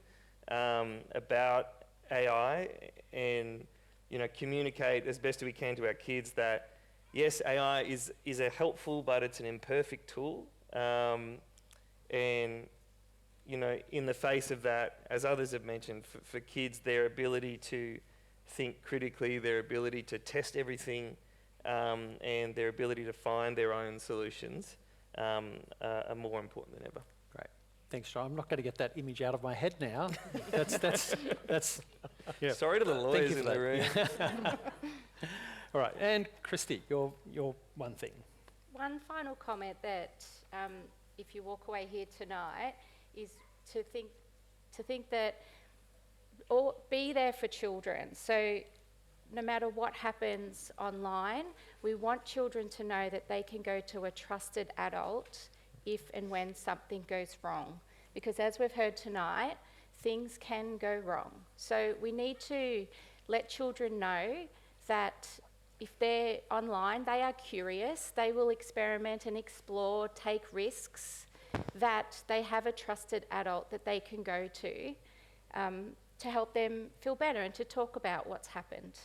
about AI, and, you know, communicate as best we can to our kids that yes, AI is a helpful, but it's an imperfect tool. And, you know, in the face of that, as others have mentioned, for kids, their ability to think critically, their ability to test everything, and their ability to find their own solutions are more important than ever. Great. Thanks, John. I'm not going to get that image out of my head now. That's yeah. Sorry to the lawyers you in for the room. All right. And Kristy, your one thing. One final comment that if you walk away here tonight is to think that be there for children. So no matter what happens online, we want children to know that they can go to a trusted adult if and when something goes wrong. Because as we've heard tonight, things can go wrong. So we need to let children know that if they're online, they are curious, they will experiment and explore, take risks, that they have a trusted adult that they can go to help them feel better and to talk about what's happened.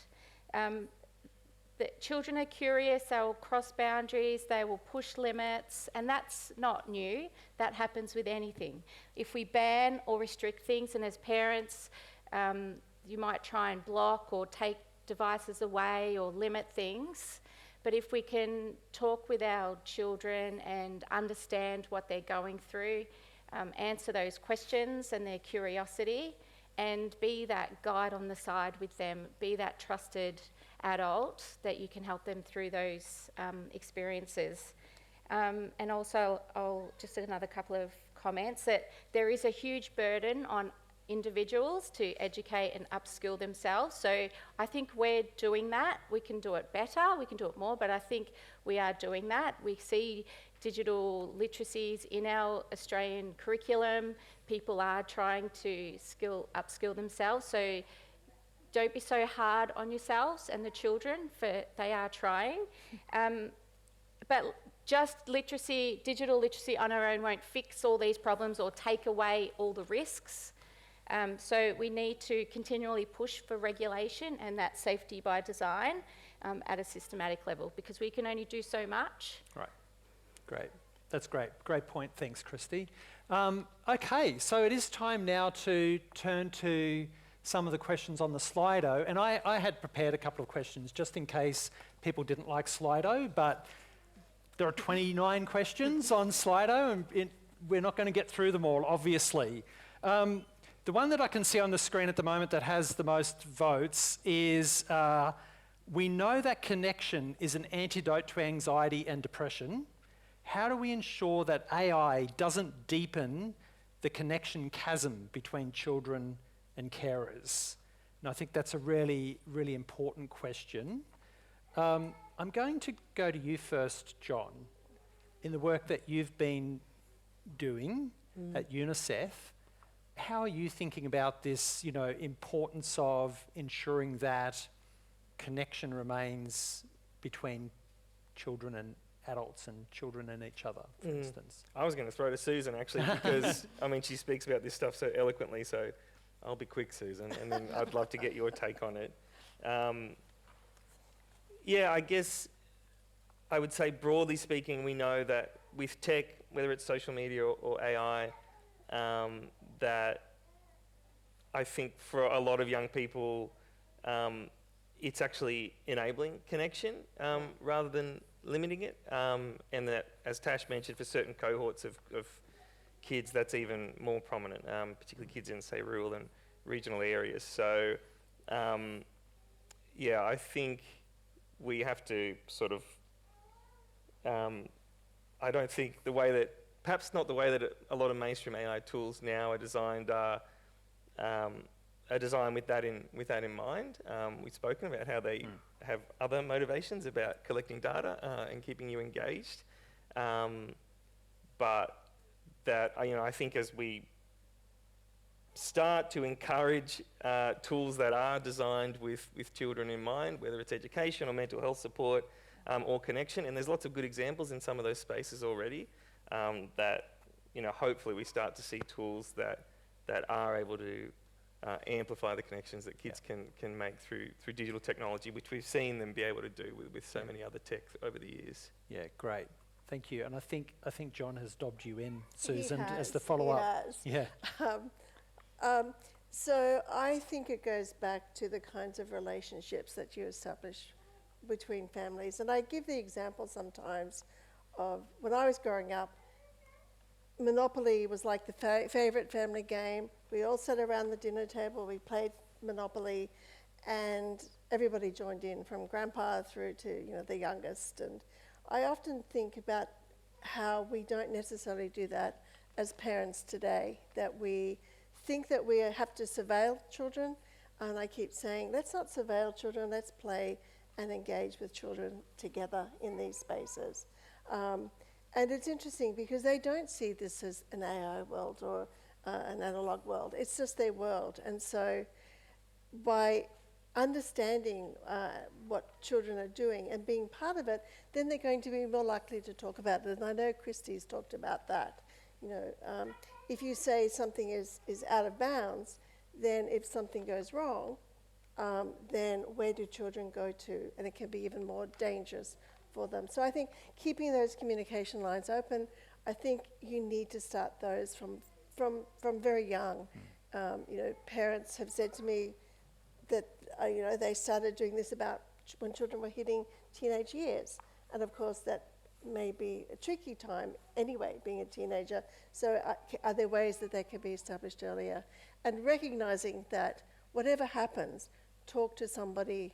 The children are curious, they will cross boundaries, they will push limits, and that's not new. That happens with anything. If we ban or restrict things, and as parents, you might try and block or take devices away or limit things, but if we can talk with our children and understand what they're going through, answer those questions and their curiosity, and be that guide on the side with them, be that trusted adult that you can help them through those experiences. And also, I'll just add another couple of comments, that there is a huge burden on individuals to educate and upskill themselves. So I think we're doing that. We can do it better, we can do it more, but I think we are doing that. We see digital literacies in our Australian curriculum. People are trying to upskill themselves. So don't be so hard on yourselves and the children, for they are trying. But just literacy, digital literacy on our own won't fix all these problems or take away all the risks. So we need to continually push for regulation and that safety by design at a systematic level, because we can only do so much. Right. Great. That's great. Great point. Thanks, Kristy. Okay, so it is time now to turn to some of the questions on the Slido. And I had prepared a couple of questions just in case people didn't like Slido, but there are 29 questions on Slido, and we're not going to get through them all, obviously. The one that I can see on the screen at the moment that has the most votes is, we know that connection is an antidote to anxiety and depression. how do we ensure that AI doesn't deepen the connection chasm between children and carers? And I think that's a really, really important question. I'm going to go to you first, John. In the work that you've been doing at UNICEF, how are you thinking about this, importance of ensuring that connection remains between children and adults and children and each other, for instance? I was going to throw to Susan, actually, because, she speaks about this stuff so eloquently, so I'll be quick, Susan, and then I'd love to get your take on it. I guess I would say, broadly speaking, we know that with tech, whether it's social media or AI, that I think for a lot of young people, it's actually enabling connection rather than limiting it. And that, as Tash mentioned, for certain cohorts of kids, that's even more prominent, particularly kids in, say, rural and regional areas. So, I think we have to sort of, I don't think the way that, perhaps not the way that a lot of mainstream AI tools now are designed are designed with that in mind. We've spoken about how they have other motivations about collecting data and keeping you engaged. But that, I think as we start to encourage tools that are designed with children in mind, whether it's education or mental health support or connection, and there's lots of good examples in some of those spaces already, that hopefully we start to see tools that are able to amplify the connections that kids can make through digital technology, which we've seen them be able to do with so many other tech over the years. Yeah, great. Thank you. And I think John has dobbed you in, He Susan, as has, the follow-up. he has. Yeah. So I think it goes back to the kinds of relationships that you establish between families. And I give the example sometimes of when I was growing up, Monopoly was like the favourite family game. We all sat around the dinner table, we played Monopoly, and everybody joined in, from grandpa through to the youngest. And I often think about how we don't necessarily do that as parents today, that we think that we have to surveil children, and I keep saying, let's not surveil children, let's play and engage with children together in these spaces. And it's interesting because they don't see this as an AI world or an analog world. It's just their world. And so by understanding what children are doing and being part of it, then they're going to be more likely to talk about it. And I know Kristy's talked about that. If you say something is out of bounds, then if something goes wrong, then where do children go to? And it can be even more dangerous for them. So I think keeping those communication lines open, I think you need to start those from very young. Parents have said to me that they started doing this about when children were hitting teenage years, and of course that may be a tricky time anyway, being a teenager. So are there ways that they can be established earlier? And recognizing that whatever happens, talk to somebody.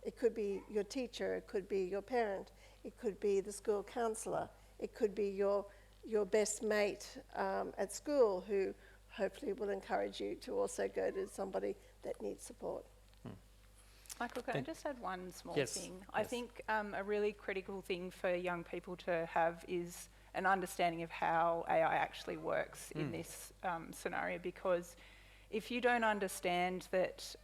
It could be your teacher, it could be your parent, it could be the school counsellor, it could be your best mate at school, who hopefully will encourage you to also go to somebody that needs support. Michael, can I just add one small Yes, thing? yes. I think a really critical thing for young people to have is an understanding of how AI actually works in this scenario, because if you don't understand that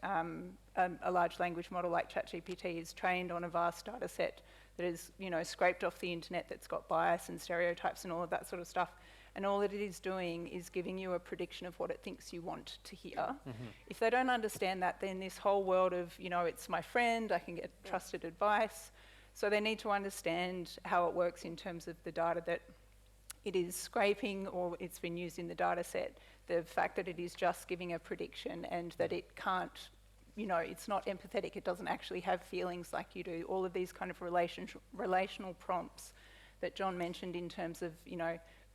a large language model like ChatGPT is trained on a vast data set that is, scraped off the internet, that's got bias and stereotypes and all of that sort of stuff, and all that it is doing is giving you a prediction of what it thinks you want to hear. If they don't understand that, then this whole world of, it's my friend, I can get trusted advice. So they need to understand how it works in terms of the data that it is scraping or it's been used in the data set, the fact that it is just giving a prediction and that it can't, it's not empathetic, it doesn't actually have feelings like you do. All of these kind of relational prompts that John mentioned in terms of,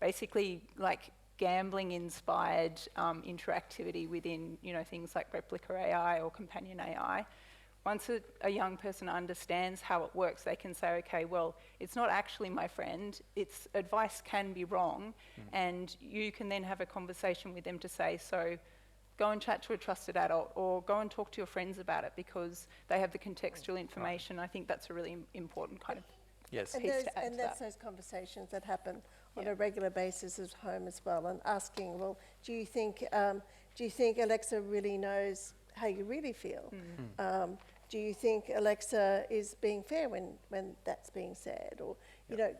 basically like gambling inspired interactivity within, things like replica AI or companion AI. once a young person understands how it works, they can say, okay, well, it's not actually my friend, its advice can be wrong, and you can then have a conversation with them to say, so go and chat to a trusted adult, or go and talk to your friends about it, because they have the contextual information. I think that's a really important kind of Yes. piece to add And to that's that. those conversations that happen on a regular basis at home as well, and asking, well, do you think Alexa really knows how you really feel? Do you think Alexa is being fair when that's being said? Or, you know,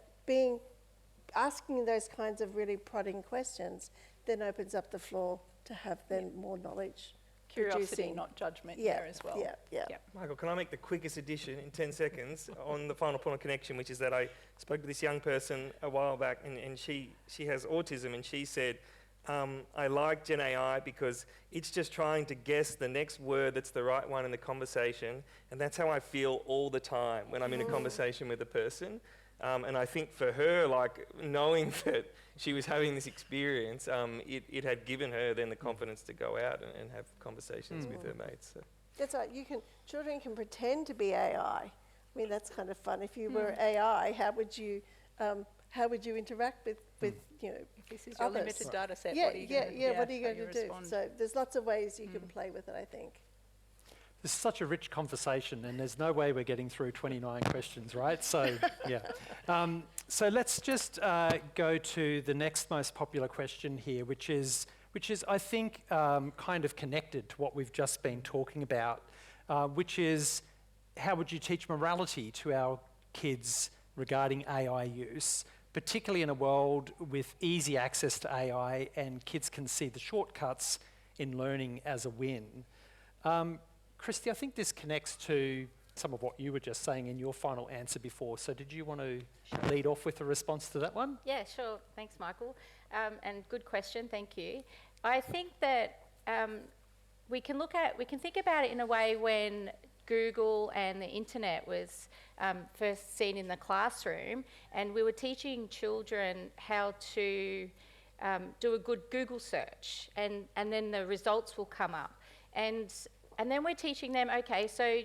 asking those kinds of really prodding questions then opens up the floor to have then more knowledge. Curiosity, producing. not judgment Yeah, there as well. yeah. Michael, can I make the quickest addition in 10 seconds on the final point of connection, which is that I spoke to this young person a while back, and she has autism, and she said, I like Gen AI because it's just trying to guess the next word that's the right one in the conversation, and that's how I feel all the time when I'm in a conversation with a person. And I think for her, like, knowing that she was having this experience, it had given her then the confidence to go out and have conversations with her mates. So. That's right. Children can pretend to be AI. I mean, that's kind of fun. If you were AI, how would you interact with you know? If this is your others. limited data set, Yeah, what are you going to do? what are you going to do? Respond? So there's lots of ways you can play with it, I think. This is such a rich conversation, and there's no way we're getting through 29 questions, right? So, yeah. So let's just go to the next most popular question here, which is I think, kind of connected to what we've just been talking about, which is how would you teach morality to our kids regarding AI use, particularly in a world with easy access to AI and kids can see the shortcuts in learning as a win. Kristy, I think this connects to some of what you were just saying in your final answer before. So did you want to lead off with a response to that one? Yeah, sure. Thanks, Michael. And good question. Thank you. I think that we can think about it in a way when Google and the internet was first seen in the classroom, and we were teaching children how to do a good Google search, and then the results will come up. And then we're teaching them, okay, so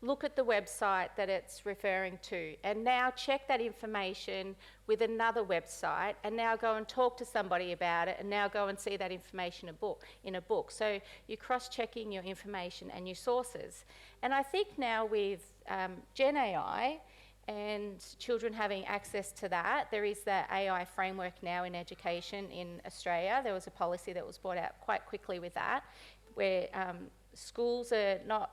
look at the website that it's referring to, and now check that information with another website, and now go and talk to somebody about it, and now go and see that information in a book. So you're cross-checking your information and your sources. And I think now with Gen AI and children having access to that, there is the AI framework now in education in Australia. There was a policy that was brought out quite quickly with that, where schools are not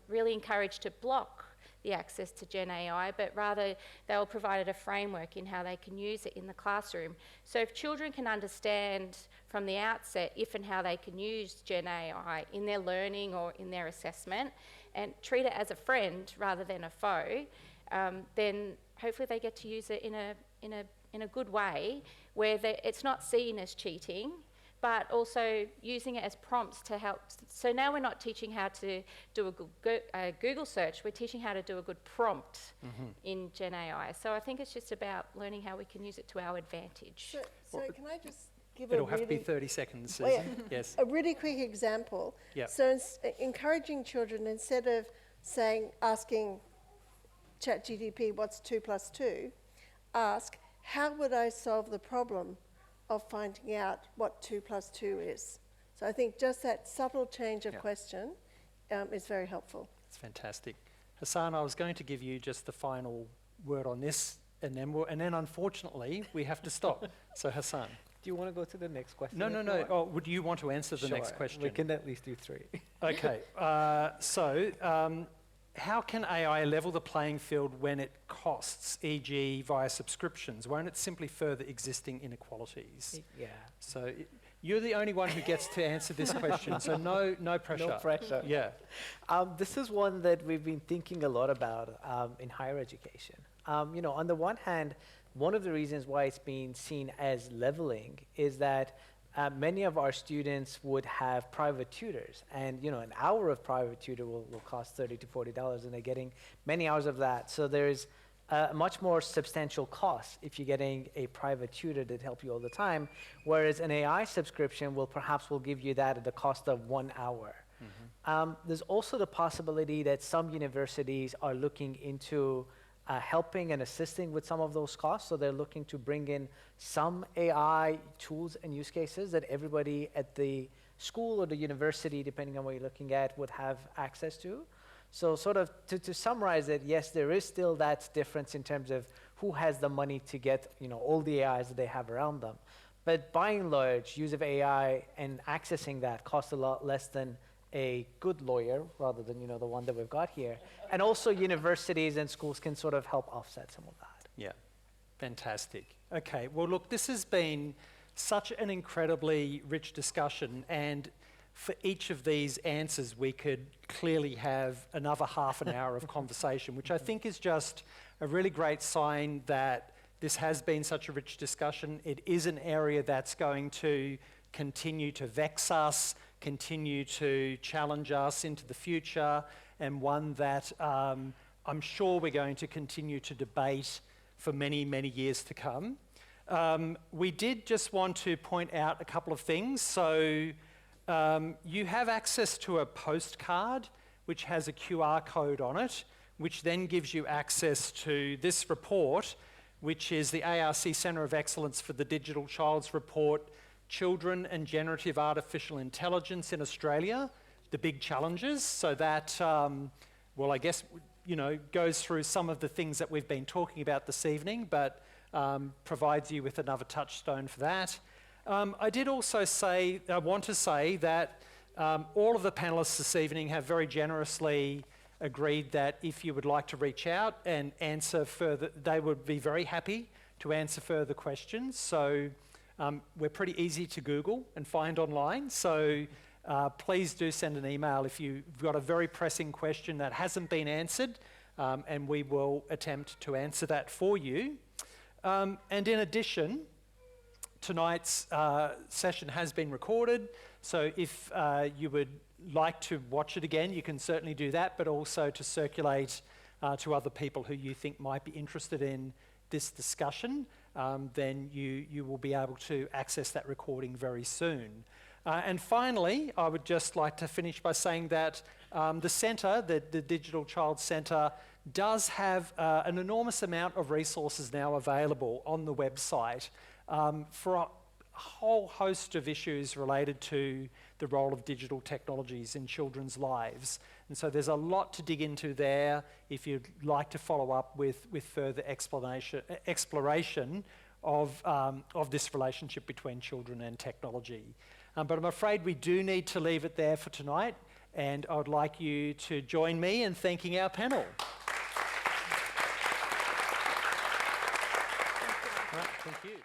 really encouraged to block the access to Gen AI, but rather they were provided a framework in how they can use it in the classroom. So if children can understand from the outset if and how they can use Gen AI in their learning or in their assessment, and treat it as a friend rather than a foe, then hopefully they get to use it in a good way, where it's not seen as cheating, but also using it as prompts to help. So now we're not teaching how to do a Google search, we're teaching how to do a good prompt in Gen AI. So I think it's just about learning how we can use it to our advantage. So can I just give It'll have to be 30 seconds, Well, Susan. Yes. a really quick example? Yep. So encouraging children, instead of asking ChatGPT what's 2 + 2, ask, how would I solve the problem of finding out what 2 + 2 is? So I think just that subtle change of question is very helpful. It's fantastic. Hassan, I was going to give you just the final word on this, and then unfortunately we have to stop. So Hassan. Do you want to go to the next question? No. Oh, would you want to answer the next question? We can at least do 3. Okay. How can AI level the playing field when it costs, e.g. via subscriptions? Won't it simply further existing inequalities? Yeah. So you're the only one who gets to answer this question, so no pressure. No pressure. Yeah. This is one that we've been thinking a lot about in higher education. On the one hand, one of the reasons why it's being seen as leveling is that many of our students would have private tutors, and an hour of private tutor will cost $30 to $40, and they're getting many hours of that. So there's a much more substantial cost if you're getting a private tutor that help you all the time, whereas an AI subscription will give you that at the cost of 1 hour. There's also the possibility that some universities are looking into helping and assisting with some of those costs. So they're looking to bring in some AI tools and use cases that everybody at the school or the university, depending on what you're looking at, would have access to. So sort of to summarize it, yes, there is still that difference in terms of who has the money to get, you know, all the AIs that they have around them. But by and large, use of AI and accessing that costs a lot less than a good lawyer, rather than, you know, the one that we've got here. And also universities and schools can sort of help offset some of that. Yeah, fantastic. Okay, well look, this has been such an incredibly rich discussion, and for each of these answers we could clearly have another half an hour of conversation, which I think is just a really great sign that this has been such a rich discussion. It is an area that's going to continue to vex us, continue to challenge us into the future, and one that I'm sure we're going to continue to debate for many, many years to come. We did just want to point out a couple of things. So you have access to a postcard which has a QR code on it, which then gives you access to this report, which is the ARC Centre of Excellence for the Digital Child's Report, Children and Generative Artificial Intelligence in Australia, the big challenges. So that, well, I guess, you know, goes through some of the things that we've been talking about this evening, but provides you with another touchstone for that. I did also say, I want to say that all of the panelists this evening have very generously agreed that if you would like to reach out and answer further, they would be very happy to answer further questions. So we're pretty easy to Google and find online. So please do send an email if you've got a very pressing question that hasn't been answered, and we will attempt to answer that for you. And in addition, tonight's session has been recorded, so if you would like to watch it again, you can certainly do that, but also to circulate to other people who you think might be interested in this discussion, then you will be able to access that recording very soon. And finally, I would just like to finish by saying that the centre, the Digital Child Centre, does have an enormous amount of resources now available on the website for a whole host of issues related to the role of digital technologies in children's lives. And so there's a lot to dig into there if you'd like to follow up with further exploration of this relationship between children and technology. But I'm afraid we do need to leave it there for tonight, and I would like you to join me in thanking our panel. All right, thank you.